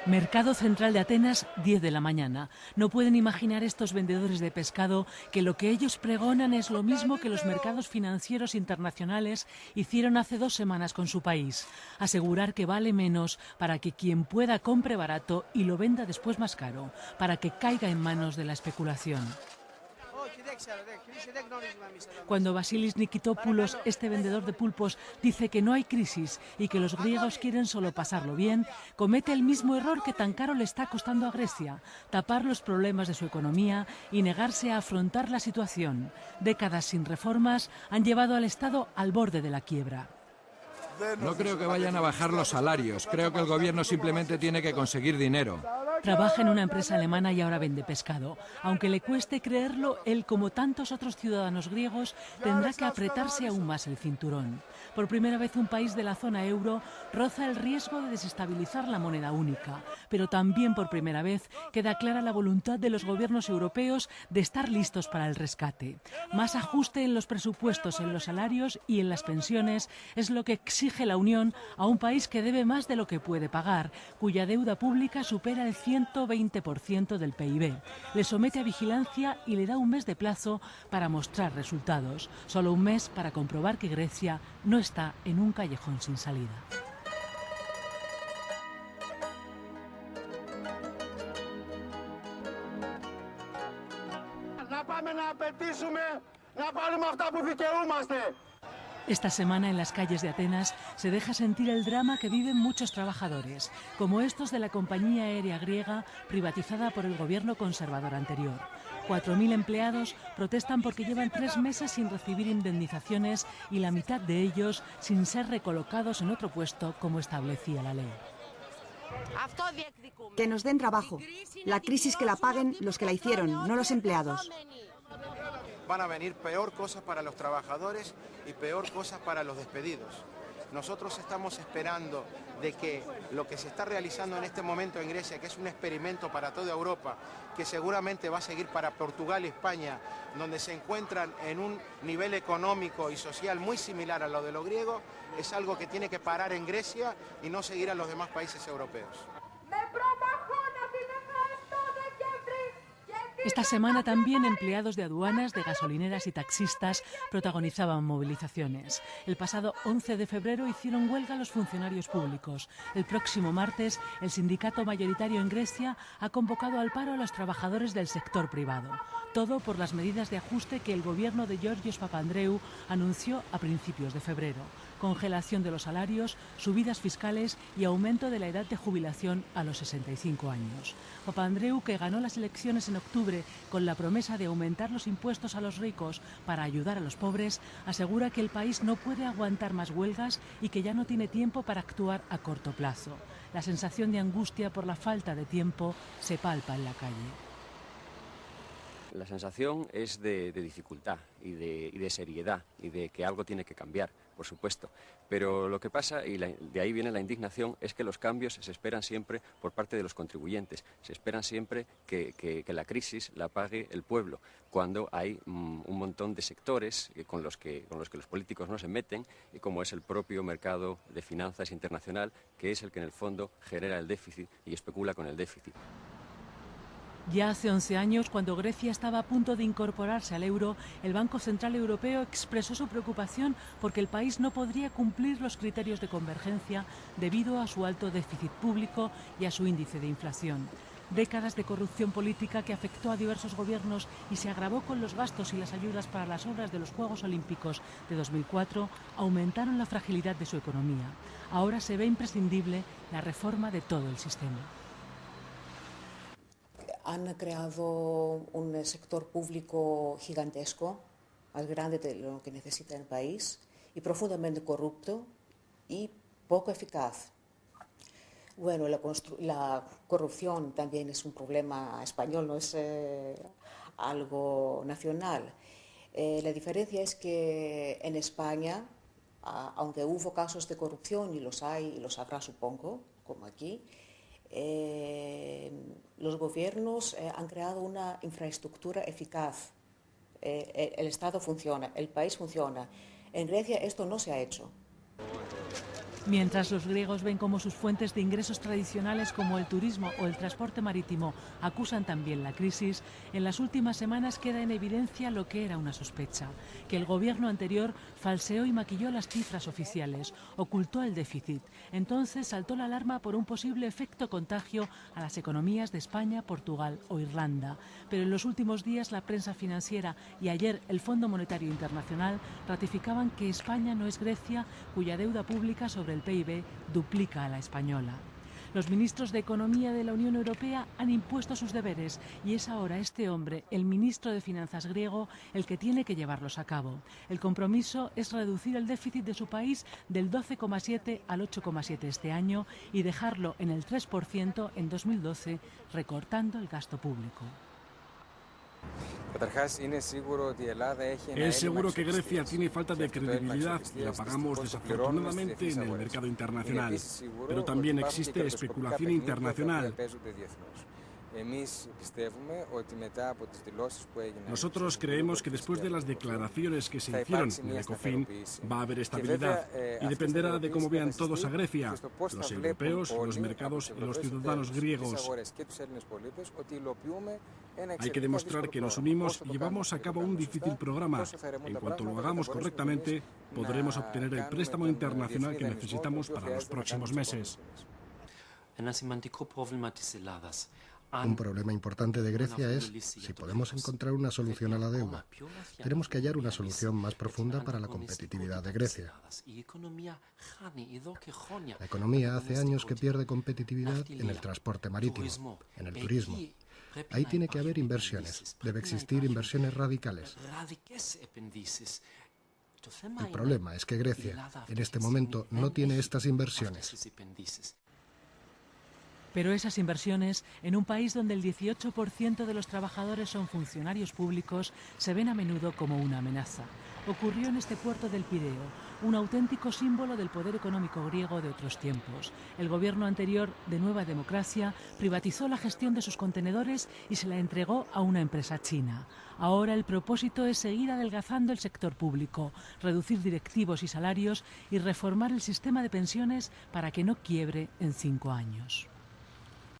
Mercado Central de Atenas, 10 de la mañana. No pueden imaginar estos vendedores de pescado que lo que ellos pregonan es lo mismo que los mercados financieros internacionales hicieron hace 2 semanas con su país. Asegurar que vale menos para que quien pueda compre barato y lo venda después más caro, para que caiga en manos de la especulación. Cuando Vasilis Nikitopoulos, este vendedor de pulpos, dice que no hay crisis y que los griegos quieren solo pasarlo bien, comete el mismo error que tan caro le está costando a Grecia: tapar los problemas de su economía y negarse a afrontar la situación. Décadas sin reformas han llevado al Estado al borde de la quiebra. No creo que vayan a bajar los salarios. Creo que el gobierno simplemente tiene que conseguir dinero. Trabaja en una empresa alemana y ahora vende pescado. Aunque le cueste creerlo, él, como tantos otros ciudadanos griegos, tendrá que apretarse aún más el cinturón. Por primera vez un país de la zona euro roza el riesgo de desestabilizar la moneda única. Pero también por primera vez queda clara la voluntad de los gobiernos europeos de estar listos para el rescate. Más ajuste en los presupuestos, en los salarios y en las pensiones es lo que exige la Unión a un país que debe más de lo que puede pagar, cuya deuda pública supera el 120% del PIB. Le somete a vigilancia y le da un mes de plazo para mostrar resultados. Solo un mes para comprobar que Grecia no está en un callejón sin salida. Esta semana en las calles de Atenas se deja sentir el drama que viven muchos trabajadores, como estos de la compañía aérea griega privatizada por el gobierno conservador anterior. 4.000 empleados protestan porque llevan 3 meses sin recibir indemnizaciones y la mitad de ellos sin ser recolocados en otro puesto como establecía la ley. Que nos den trabajo. La crisis que la paguen los que la hicieron, no los empleados. Van a venir peor cosas para los trabajadores y peor cosas para los despedidos. Nosotros estamos esperando de que lo que se está realizando en este momento en Grecia, que es un experimento para toda Europa, que seguramente va a seguir para Portugal y España, donde se encuentran en un nivel económico y social muy similar a lo de los griegos, es algo que tiene que parar en Grecia y no seguir a los demás países europeos. Esta semana también empleados de aduanas, de gasolineras y taxistas protagonizaban movilizaciones. El pasado 11 de febrero hicieron huelga los funcionarios públicos. El próximo martes, el sindicato mayoritario en Grecia ha convocado al paro a los trabajadores del sector privado. Todo por las medidas de ajuste que el gobierno de Georgios Papandreou anunció a principios de febrero. Congelación de los salarios, subidas fiscales y aumento de la edad de jubilación a los 65 años. Papandreou, que ganó las elecciones en octubre con la promesa de aumentar los impuestos a los ricos para ayudar a los pobres, asegura que el país no puede aguantar más huelgas y que ya no tiene tiempo para actuar a corto plazo. La sensación de angustia por la falta de tiempo se palpa en la calle. La sensación es de dificultad y de seriedad y de que algo tiene que cambiar, por supuesto. Pero lo que pasa, y de ahí viene la indignación, es que los cambios se esperan siempre por parte de los contribuyentes. Se esperan siempre que la crisis la pague el pueblo, cuando hay un montón de sectores con los que los políticos no se meten, y como es el propio mercado de finanzas internacional, que es el que en el fondo genera el déficit y especula con el déficit. Ya hace 11 años, cuando Grecia estaba a punto de incorporarse al euro, el Banco Central Europeo expresó su preocupación porque el país no podría cumplir los criterios de convergencia debido a su alto déficit público y a su índice de inflación. Décadas de corrupción política que afectó a diversos gobiernos y se agravó con los gastos y las ayudas para las obras de los Juegos Olímpicos de 2004 aumentaron la fragilidad de su economía. Ahora se ve imprescindible la reforma de todo el sistema. Han creado un sector público gigantesco, más grande de lo que necesita el país, y profundamente corrupto y poco eficaz. Bueno, la corrupción también es un problema español, no es algo nacional. La diferencia es que en España, aunque hubo casos de corrupción, y los hay y los habrá, supongo, como aquí, los gobiernos han creado una infraestructura eficaz. El Estado funciona, el país funciona. En Grecia esto no se ha hecho. Mientras los griegos ven como sus fuentes de ingresos tradicionales como el turismo o el transporte marítimo acusan también la crisis, en las últimas semanas queda en evidencia lo que era una sospecha, que el gobierno anterior falseó y maquilló las cifras oficiales, ocultó el déficit. Entonces saltó la alarma por un posible efecto contagio a las economías de España, Portugal o Irlanda. Pero en los últimos días la prensa financiera y ayer el Fondo Monetario Internacional ratificaban que España no es Grecia, cuya deuda pública sobre el PIB duplica a la española. Los ministros de Economía de la Unión Europea han impuesto sus deberes y es ahora este hombre, el ministro de Finanzas griego, el que tiene que llevarlos a cabo. El compromiso es reducir el déficit de su país del 12,7 al 8,7 este año y dejarlo en el 3% en 2012, recortando el gasto público. Es seguro que Grecia tiene falta de credibilidad y la pagamos desafortunadamente en el mercado internacional, pero también existe especulación internacional. Nosotros creemos que después de las declaraciones que se hicieron en el Ecofin va a haber estabilidad y dependerá de cómo vean todos a Grecia, los europeos, los mercados y los ciudadanos griegos. Hay que demostrar que nos unimos y llevamos a cabo un difícil programa. En cuanto lo hagamos correctamente, podremos obtener el préstamo internacional que necesitamos para los próximos meses. Un problema importante de Grecia es si podemos encontrar una solución a la deuda. Tenemos que hallar una solución más profunda para la competitividad de Grecia. La economía hace años que pierde competitividad en el transporte marítimo, en el turismo. Ahí tiene que haber inversiones. Debe existir inversiones radicales. El problema es que Grecia, en este momento, no tiene estas inversiones. Pero esas inversiones, en un país donde el 18% de los trabajadores son funcionarios públicos, se ven a menudo como una amenaza. Ocurrió en este puerto del Pireo, un auténtico símbolo del poder económico griego de otros tiempos. El gobierno anterior, de Nueva Democracia, privatizó la gestión de sus contenedores y se la entregó a una empresa china. Ahora el propósito es seguir adelgazando el sector público, reducir directivos y salarios y reformar el sistema de pensiones para que no quiebre en 5 años.